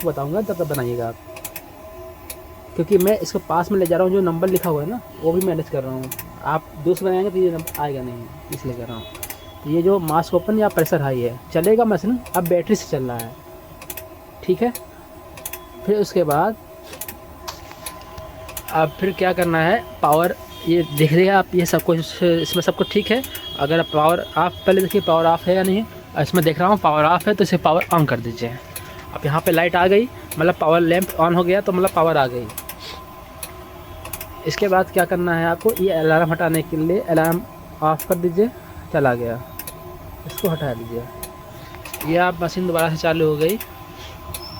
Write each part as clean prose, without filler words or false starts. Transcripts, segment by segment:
आपको बताऊँगा, तब तक बनाइएगा आप, क्योंकि मैं इसको पास में ले जा रहा हूँ। जो नंबर लिखा हुआ है ना वो भी मैनेज कर रहा हूँ। आप दूसरे बनाएंगे तो ये नंबर आएगा नहीं, इसलिए कर रहा हूँ। तो ये जो मास्क ओपन या प्रेशर हाई है, चलेगा मशीन, अब बैटरी से चल रहा है, ठीक है। फिर उसके बाद अब फिर क्या करना है, पावर ये देख रहे हैं आप, ये सब कुछ इसमें सब कुछ ठीक है। अगर आप पावर ऑफ, पहले देखिए पावर ऑफ है या नहीं। इसमें देख रहा हूँ पावर ऑफ है, तो इसे पावर ऑन कर दीजिए। अब यहाँ पे लाइट आ गई, मतलब पावर लैंप ऑन हो गया, तो मतलब पावर आ गई। इसके बाद क्या करना है आपको, ये अलार्म हटाने के लिए अलार्म ऑफ कर दीजिए, चला गया, इसको हटा दीजिए। ये आप मशीन दोबारा से चालू हो गई।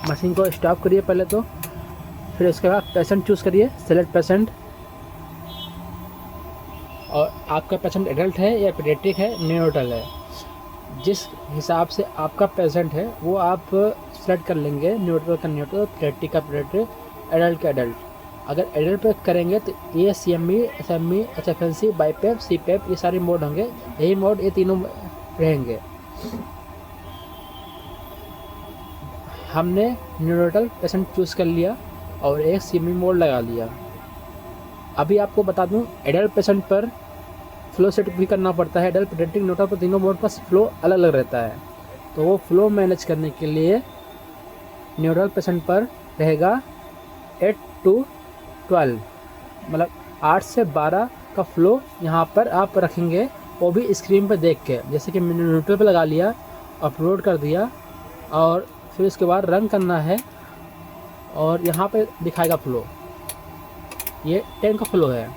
मशीन को स्टॉप करिए पहले तो, फिर उसके बाद पेशेंट चूज़ करिए, सेलेक्ट पेशेंट। और आपका पेशेंट एडल्ट है या पीडियाट्रिक है, न्यूरोटल है, जिस हिसाब से आपका पेशेंट है वो आप सेलेक्ट कर लेंगे। न्यूरोटल का न्यूरोटल, पीडियाट्रिक का पीडियाट्रिक, एडल्ट का एडल्ट। अगर एडल्ट पे करेंगे तो ये CME, SME, HFNC, BiPAP, CPAP, ये सारे मोड होंगे। यही मोड ये तीनों रहेंगे। हमने न्यूरोटल पेशेंट चूज़ कर लिया और एक CME मोड लगा लिया। अभी आपको बता दूं, एडल्ट पेशेंट पर फ्लो सेट भी करना पड़ता है। एडल्ट, पीडियाट्रिक, न्यूरोटल पर तीनों मोड पर फ्लो अलग अलग रहता है। तो वो फ्लो मैनेज करने के लिए न्यूरोटल पेशेंट पर रहेगा 8 to 12, मतलब 8 से 12 का फ्लो यहाँ पर आप रखेंगे, वो भी स्क्रीन पर देख के। जैसे कि मैंने न्यूट्रल पे लगा लिया, अपलोड कर दिया, और फिर उसके बाद रन करना है, और यहाँ पे दिखाएगा फ्लो। ये 10 का फ्लो है।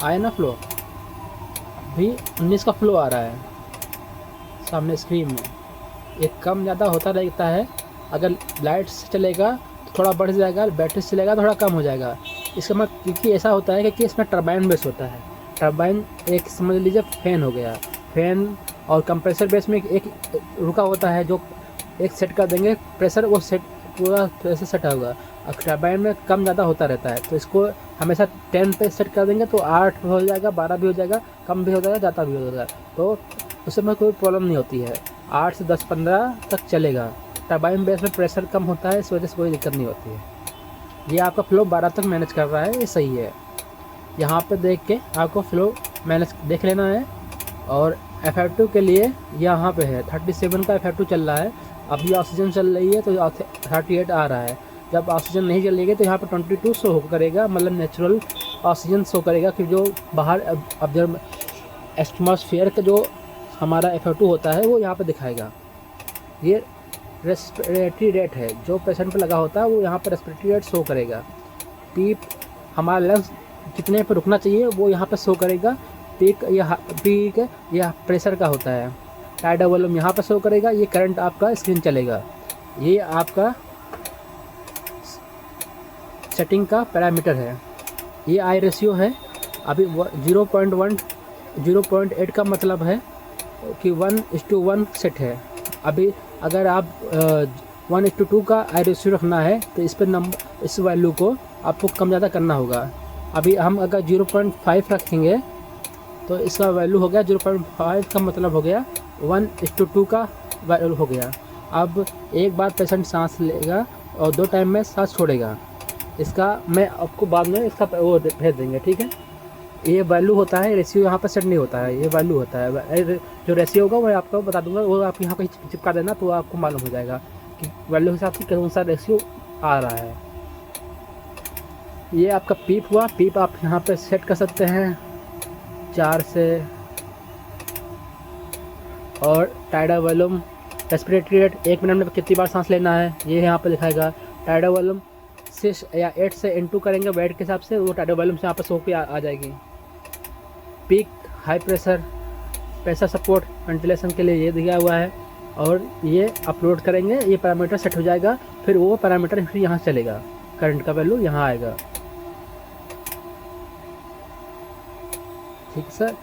आया ना फ्लो, भी 19 का फ्लो आ रहा है सामने स्क्रीन में। ये कम ज़्यादा होता रहता है। अगर लाइट से चलेगा तो थोड़ा बढ़ जाएगा, बैटरी से चलेगा थोड़ा कम हो जाएगा। इसका मतलब, क्योंकि ऐसा होता है कि इसमें टरबाइन बेस होता है। टरबाइन एक समझ लीजिए फैन हो गया, फैन और कंप्रेसर बेस में एक रुका होता है, जो एक सेट कर देंगे प्रेशर, वो सेट पूरा प्रेशर सेट होगा। और टरबाइन में कम ज़्यादा होता रहता है, तो इसको हमेशा 10 पे सेट कर देंगे तो 8 हो जाएगा, 12 भी हो जाएगा, कम भी हो जाएगा, ज़्यादा भी हो जाएगा, तो उसमें कोई प्रॉब्लम नहीं होती है। 8 से 10, 15 तक चलेगा। टरबाइन बेस में प्रेशर कम होता है, इस वजह से कोई दिक्कत नहीं होती है। ये आपका फ्लो 12 तक मैनेज कर रहा है, ये सही है। यहाँ पे देख के आपको फ्लो मैनेज देख लेना है। और FF2 के लिए यहाँ पे है 37 का FF2 चल रहा है। अभी ऑक्सीजन चल रही है तो 38 आ रहा है। जब ऑक्सीजन नहीं चलेगी तो यहाँ पे 22 शो करेगा, मतलब नेचुरल ऑक्सीजन शो करेगा कि जो बाहर ऑब्जर्व एटमॉस्फेयर का जो हमारा FF2 होता है वो यहाँ पे दिखाएगा। ये रेस्पिरेटरी रेट है, जो पेशेंट पे लगा होता है वो यहाँ पर रेस्पिरेटरी रेट शो करेगा। पीप, हमारा लंग्स कितने पे रुकना चाहिए वो यहाँ पे शो करेगा। पीक या प्रेशर का होता है। टाइडल वॉल्यूम यहाँ पर शो करेगा। ये करंट आपका स्क्रीन चलेगा। ये आपका सेटिंग का पैरामीटर है। ये आई रेशियो है। अभी 0.1 0.8 का मतलब है कि 1:1 सेट है। अभी अगर आप 1:2 का आई रेशियो रखना है तो इस पर नंबर, इस वैल्यू को आपको कम ज़्यादा करना होगा। अभी हम अगर 0.5 रखेंगे तो इसका वैल्यू हो गया 0.5 का मतलब हो गया 1:2 का वैल्यू हो गया। अब एक बार पेशेंट सांस लेगा और 2 टाइम में सांस छोड़ेगा। इसका मैं आपको बाद में इसका वो भेज देंगे, ठीक है। ये वैल्यू होता है, रेशियो यहाँ पर सेट नहीं होता है, ये वैल्यू होता है। जो रेशियो होगा वो आपको बता दूंगा, वो आप यहाँ पर चिपका देना तो आपको मालूम हो जाएगा कि वैल्यू के हिसाब से कौन सा रेशियो आ रहा है। ये आपका पीप हुआ। पीप आप यहाँ पे सेट कर सकते हैं 4 से। और tidal volume, respiratory rate, 1 minute में कितनी बार सांस लेना है ये यहाँ पे दिखाएगा। टाइडल वॉल्यूम 6 या 8 से इनटू करेंगे वेट के हिसाब से, वो टाइडल वॉल्यूम से यहाँ पर 100 पे आ जाएगी। Peak, high pressure, pressure support, ventilation के लिए ये दिया हुआ है। और ये अपलोड करेंगे, ये पैरामीटर सेट हो जाएगा। फिर वो पैरामीटर फिर यहाँ चलेगा, करंट का वैल्यू यहाँ आएगा। ठीक सर,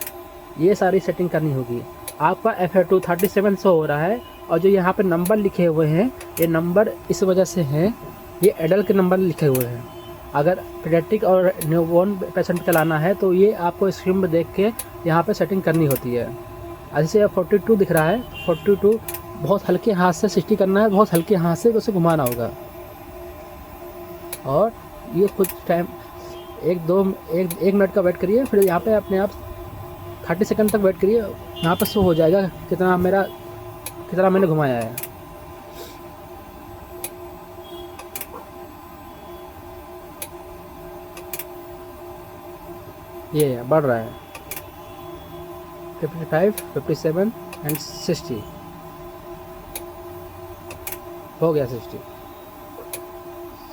ये सारी सेटिंग करनी होगी। आपका FF2 37 शो हो रहा है। और जो यहाँ पे नंबर लिखे हुए हैं, ये नंबर इस वजह से हैं, ये एडल्ट के नंबर लिखे हुए हैं। अगर पीडियाट्रिक और न्यूबॉर्न पेशेंट चलाना है तो ये आपको स्क्रीन में देख के यहाँ पे सेटिंग करनी होती है। जैसे अब 42 दिख रहा है, 42 बहुत हल्के हाथ से 60 करना है, बहुत हल्के हाथ से उसे घुमाना होगा। और ये कुछ टाइम एक मिनट का वेट करिए, फिर यहाँ पे अपने आप 30 सेकंड तक वेट करिए। यहाँ पर शो हो जाएगा कितना मैंने घुमाया है। ये बढ़ रहा है 55, 57 एंड 60 हो गया।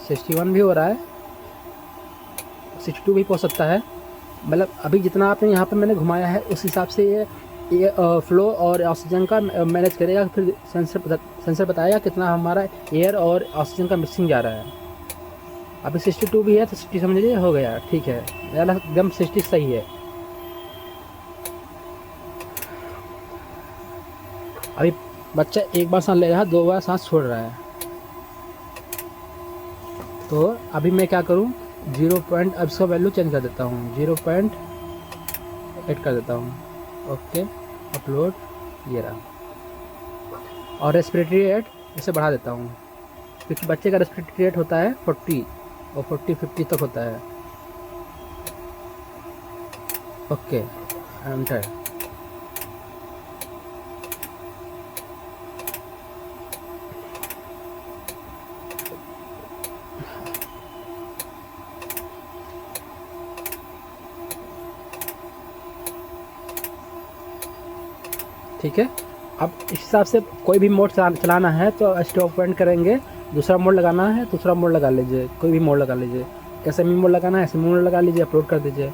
61 भी हो रहा है, 62 भी पहुंच सकता है। मतलब अभी जितना आपने यहाँ पे मैंने घुमाया है उस हिसाब से ये फ्लो और ऑक्सीजन का मैनेज करेगा। फिर सेंसर बताएगा कितना हमारा एयर और ऑक्सीजन का मिक्सिंग जा रहा है। अभी 62 भी है तो 60 समझ लीजिए हो गया, ठीक है, एकदम 60 सही है। अभी बच्चा एक बार सांस ले रहा है, 2 बार सांस छोड़ रहा है। तो अभी मैं क्या करूँ, 0. अब इसका वैल्यू चेंज कर देता हूँ, 0.8 कर देता हूँ। ओके, अपलोड, ये रहा। और रेस्पिरेटरी रेट इसे बढ़ा देता हूँ, क्योंकि बच्चे का रेस्पिरेटरी रेट होता है 40 और 40-50 तक होता है। Okay, enter. ठीक है, अब इस हिसाब से कोई भी मोड चलाना है तो स्टॉप पॉइंट करेंगे, दूसरा मोड लगाना है दूसरा मोड लगा लीजिए, कोई भी मोड लगा लीजिए। एसएमई मोड लगाना है एसएमई मोड लगा लीजिए, अपलोड कर दीजिए।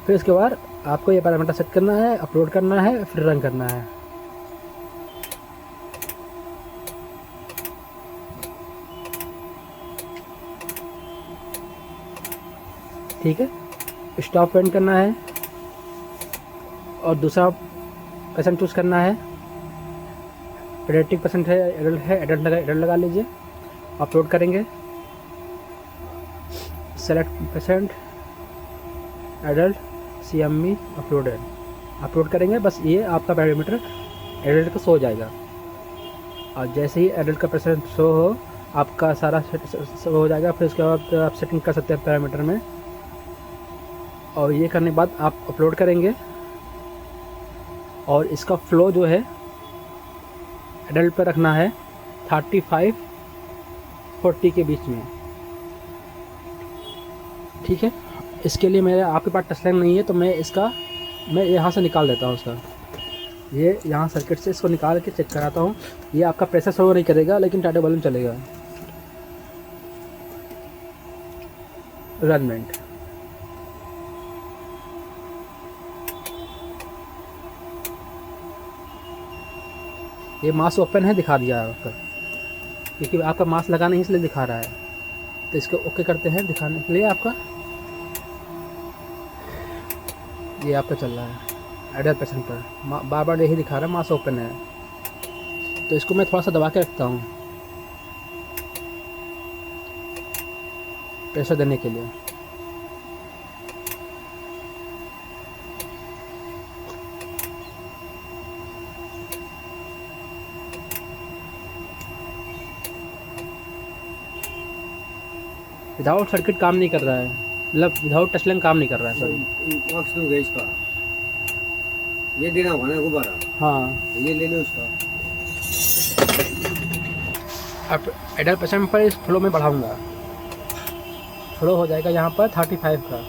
फिर उसके बाद आपको ये पैरामीटर सेट करना है, अपलोड करना है, फिर रन करना है। ठीक है, स्टॉप पॉइंट करना है और दूसरा परसेंट चूज़ करना है। पेडियाट्रिक पेशेंट है, एडल्ट लगा लीजिए। अपलोड करेंगे, select patient adult CME upload करेंगे। बस ये आपका पैरामीटर एडल्ट का शो हो जाएगा। और जैसे ही एडल्ट का परसेंट शो हो आपका सारा शो हो जाएगा। फिर उसके बाद आप सेटिंग कर सकते हैं पैरामीटर में। और ये करने के बाद आप अपलोड करेंगे और इसका फ्लो जो है एडल्ट पर रखना है 35-40 के बीच में। ठीक है, इसके लिए मेरे आपके पास टच लाइन नहीं है तो मैं यहाँ से निकाल देता हूँ उसका। ये यहाँ सर्किट से इसको निकाल के चेक कराता हूँ। ये आपका प्रेशर शो नहीं करेगा लेकिन टाटा बलून चलेगा। रनमेंट ये मास्क ओपन है, दिखा दिया है आपका, क्योंकि आपका मास्क लगा नहीं इसलिए दिखा रहा है। तो इसको ओके करते हैं दिखाने के लिए आपका। ये आपका चल रहा है एडल्ट पेशेंट पर, बार बार यही दिखा रहा है मास्क ओपन है। तो इसको मैं थोड़ा सा दबा के रखता हूँ प्रेशर देने के लिए। विदाउट सर्किट काम नहीं कर रहा है, मतलब विदाउट टच लाइन काम नहीं कर रहा है। सर इसका ये देना होगा ना गुब्बारा। हाँ, ये ले लो उसका। अब एडल्ट पेशेंट पर इस फ्लो में बढ़ाऊंगा, फ्लो हो जाएगा यहाँ पर 35 का।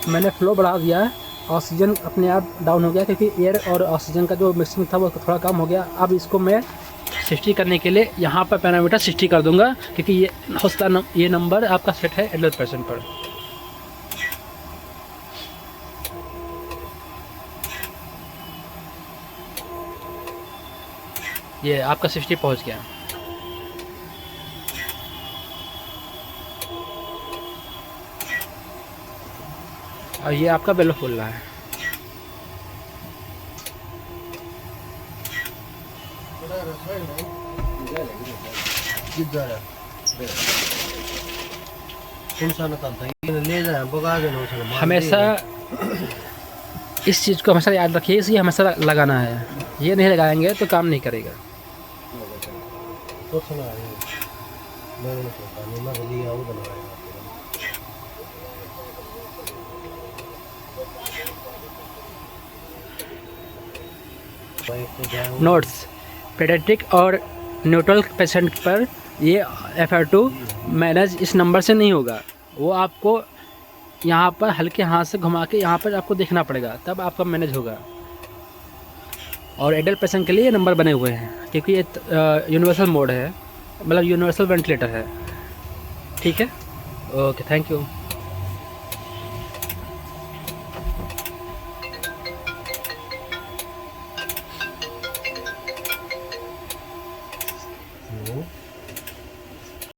मैंने फ्लो बढ़ा दिया है, ऑक्सीजन अपने आप डाउन हो गया क्योंकि एयर और ऑक्सीजन का जो मिक्सिंग था वो थोड़ा कम हो गया। अब इसको मैं 60 करने के लिए यहाँ पर पैरामीटर 60 कर दूंगा, क्योंकि ये नंबर आपका सेट है एडल्ट पर्सन पर। ये आपका 60 पहुँच गया। और ये आपका बेल खोल रहा है। हमेशा इस चीज़ को हमेशा याद रखिए, इसे हमेशा लगाना है, ये नहीं लगाएंगे तो काम नहीं करेगा। नोट्स, पेडियाट्रिक और न्यूट्रल पेशेंट पर ये FR2 मैनेज इस नंबर से नहीं होगा, वो आपको यहाँ पर हल्के हाथ से घुमा के यहाँ पर आपको देखना पड़ेगा, तब आपका मैनेज होगा। और एडल्ट पेशेंट के लिए ये नंबर बने हुए हैं, क्योंकि ये यूनिवर्सल मोड है, मतलब यूनिवर्सल वेंटिलेटर है। ठीक है, ओके, थैंक यू। हम्म।